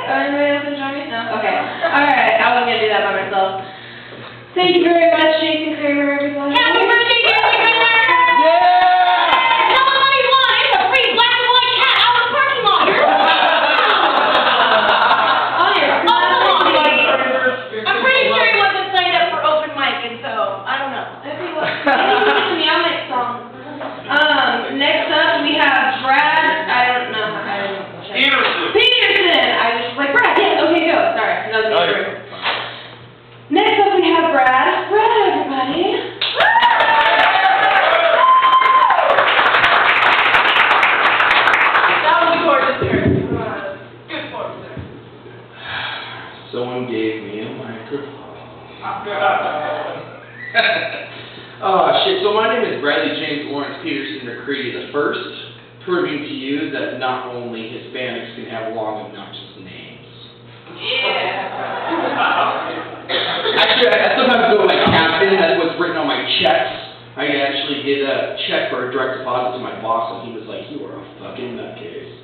Anybody else enjoy me? No? Okay. Alright, I was gonna do that by myself. Thank you very much, Jason Kramer, everybody. Happy birthday, Jason Kramer! Yeah! Tell him what he wants. It's a free black and white cat out of the parking lot. I'm pretty sure he wasn't signed up for open mic, and so, I don't know. I think I'll make some. Next up we have Brad. I don't know. Pederson! I was just like, Brad, yeah, okay, go. Sorry, that was me. Next up we have Brad. Brad, everybody. That was gorgeous there. Good form there. Someone gave me a microphone. Oh shit, so my name is Bradley James Lawrence Pederson McCready the First, proving to you that not only Hispanics can have long, obnoxious names. Yeah. Actually, I sometimes go by Captain, that's what's written on my checks. I actually did a check for a direct deposit to my boss, and he was like, "You are a fucking nutcase."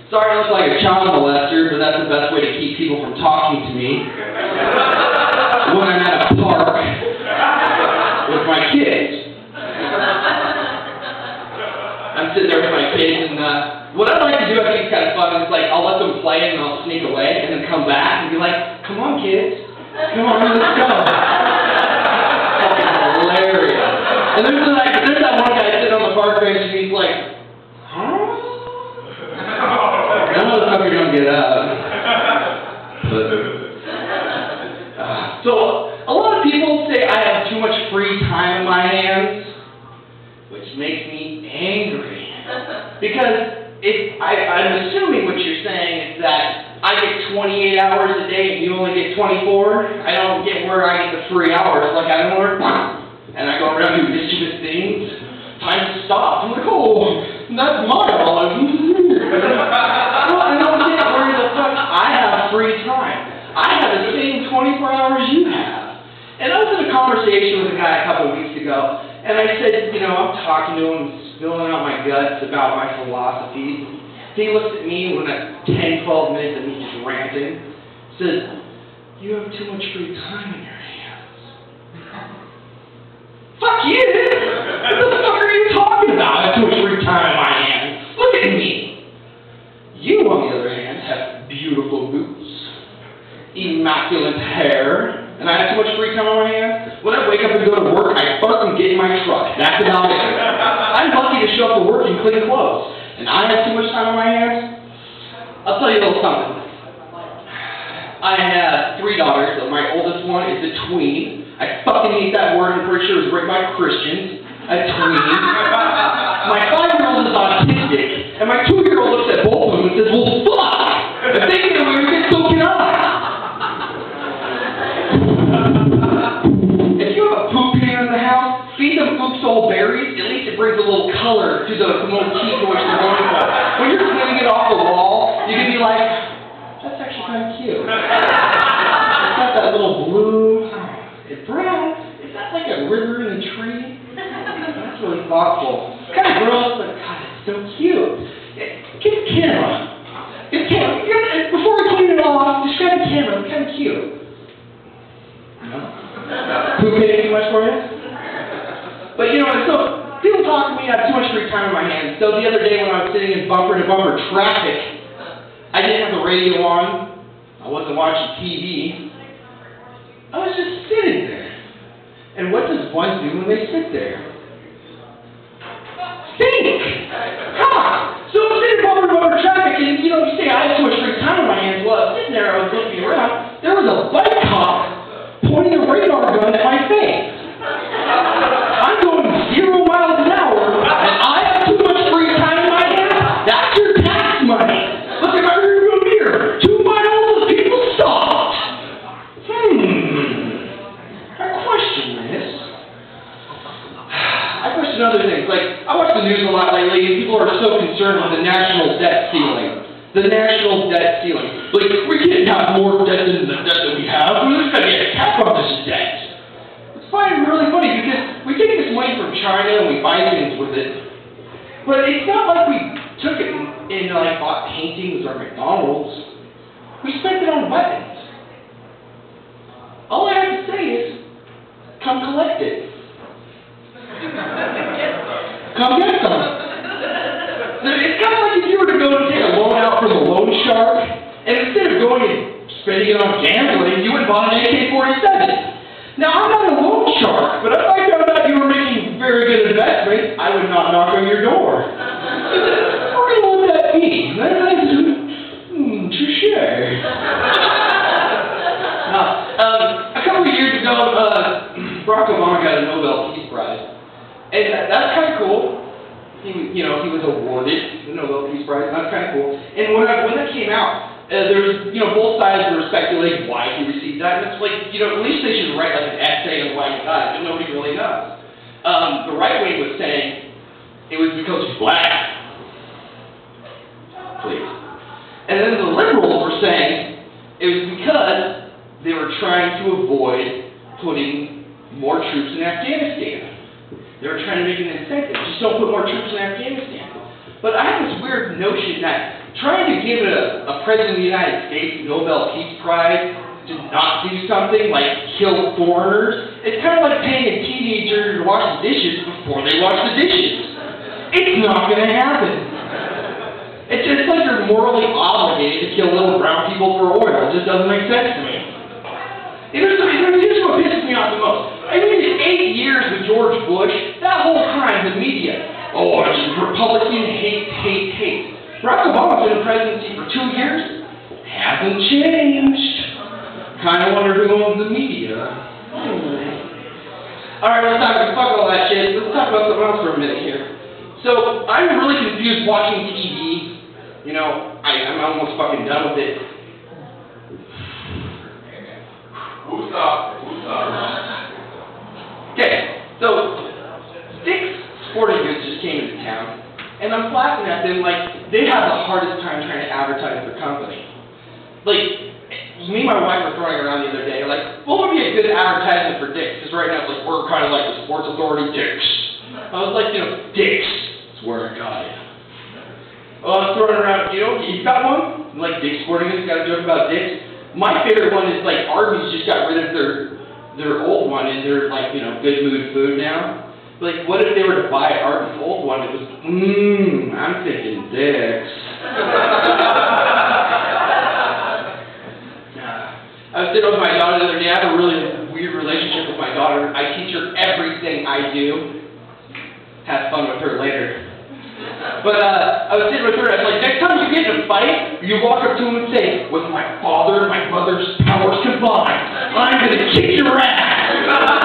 Sorry I look like a child molester, but that's the best way to keep people from talking to me. When I'm at a park with my kids. I'm sitting there with my kids, and what I like to do, I think it's kind of fun, is like, I'll let them play and I'll sneak away, and then come back and be like, "Come on, kids. Come on, let's go." Fucking hilarious. And there's that one guy sitting on the park bench, and he's like, "Huh?" That motherfucker don't get up. So, a lot of people say I have too much free time in my hands, which makes me angry. Because I'm assuming what you're saying is that I get 28 hours a day and you only get 24. I don't get where I get the free hours. Like, I don't work, and I go around doing mischievous things. Time to stop. I'm like, oh, that's my fault. Well, I don't get where the fuck I have free time. I have the same 24 hours you have. And I was in a conversation with a guy a couple of weeks ago, and I said, you know, I'm talking to him, spilling out my guts about my philosophies. He looks at me when at 10, 12 minutes of me just ranting, says, "You have too much free time in your hands." Fuck you! What the fuck are you talking about? I have too much free time in my hands. Look at me. You, on the other hand, have beautiful boots, immaculate hair, and I have too much free time on my hands. When I wake up and go to work, I fart and get in my truck. That's about it. I'm lucky to show up to work and clean clothes. And I have too much time on my hands? I'll tell you a little something. I have 3 daughters, so my oldest one is a tween. I fucking hate that word, I'm pretty sure it was written by Christians. A tween. My 5-year-old is autistic, and my 2-year-old looks at both of them and says, "Well, fuck! If they get a weird kid, so can I." If you have a poop pan in the house, feed them oops all berries. At least it brings a little color to the motif which they're going for. When you're cleaning it off the wall, you can be like, "That's actually kind of cute. It's got that little blue, it's brown. Is that like a river in a tree? That's really thoughtful. It's kind of gross, but God, it's so cute. Get the camera. Get the camera. Before we clean it off, just grab the camera. It's kind of cute." No? Poop ain't too much for you? But you know, so people talk to me, I have too much free time in my hands. So the other day when I was sitting in bumper-to-bumper traffic, I didn't have the radio on, I wasn't watching TV, I was just sitting there. And what does one do when they sit there? Think! So I'm sitting in bumper-to-bumper traffic, and you know, you say I have too much free time in my hands. Well, I was sitting there, I was looking around, there was a bike cop pointing a radar gun at my face. I'm going 0 miles an hour, and I have too much free time in my hands. That's your tax money. Look at my rearview mirror. 2 miles, people stopped. I question this. I question other things. Like, I watch the news a lot lately, and people are so concerned with the national debt ceiling. The national debt ceiling. Like, we can't have more debt than the debt that we have. We're just going to get a cap on this debt. It's fine, really funny, because we take this money from China and we buy things with it. But it's not like we took it in like, bought paintings or McDonald's. We spent it on weapons. All I have to say is, come collect it. Come get some. It's kind of like if you were to go and take a loan out from a loan shark, and instead of going and spending it on gambling, you would buy an AK-47. Now, I'm not a loan shark, but if I found out you were making very good investments, I would not knock on your door. We're going to let that be. Touche. A couple of years ago, Barack Obama got a Nobel Peace Prize. And that's kind of cool. He was awarded the Nobel Peace Prize, and that's kind of cool. And when that came out, there was, both sides were speculating why he received that. And it's like, at least they should write like an essay on why he got it, but nobody really knows. The right wing was saying it was because he's black. Please. And then the liberals were saying it was because they were trying to avoid putting more troops in Afghanistan. They were trying to make an incentive. Just don't put more troops in Afghanistan. But I have this weird notion that trying to give a president of the United States Nobel Peace Prize to not do something like kill foreigners, it's kind of like paying a teenager to wash the dishes before they wash the dishes. It's not going to happen. It's just like you're morally obligated to kill little brown people for oil. It just doesn't make sense to me. Here's what pisses me off the most. I mean, 8 years with George Bush, that whole time, the media, oh, it's Republican hate. Barack Obama's been in presidency for 2 years. Hasn't changed. Kind of wonder who owns the media. Alright, fuck all that shit. Let's talk about something else for a minute here. So, I'm really confused watching TV. I'm almost fucking done with it. Who's up? Okay, so Dick's Sporting Goods just came into town, and I'm laughing at them like they have the hardest time trying to advertise their company. Like, me and my wife were throwing around the other day, like, what would be a good advertisement for Dick's? Because right now it's like, we're kind of like the Sports Authority Dick's. I was like, Dick's. That's where I got it. Well, I was throwing around, you got one? Like, Dick's Sporting Goods got a joke about Dick's? My favorite one is like Arby's just got rid of their old one and they're like, good mood food now. Like, what if they were to buy Arby's old one? It was, I'm thinking Dick's. I was sitting with my daughter the other day. I have a really weird relationship with my daughter. I teach her everything I do. Have fun with her later. But I was sitting with her, and I was like, next time you get in a fight, you walk up to him and say, with my father and my mother's powers combined, I'm going to kick your ass.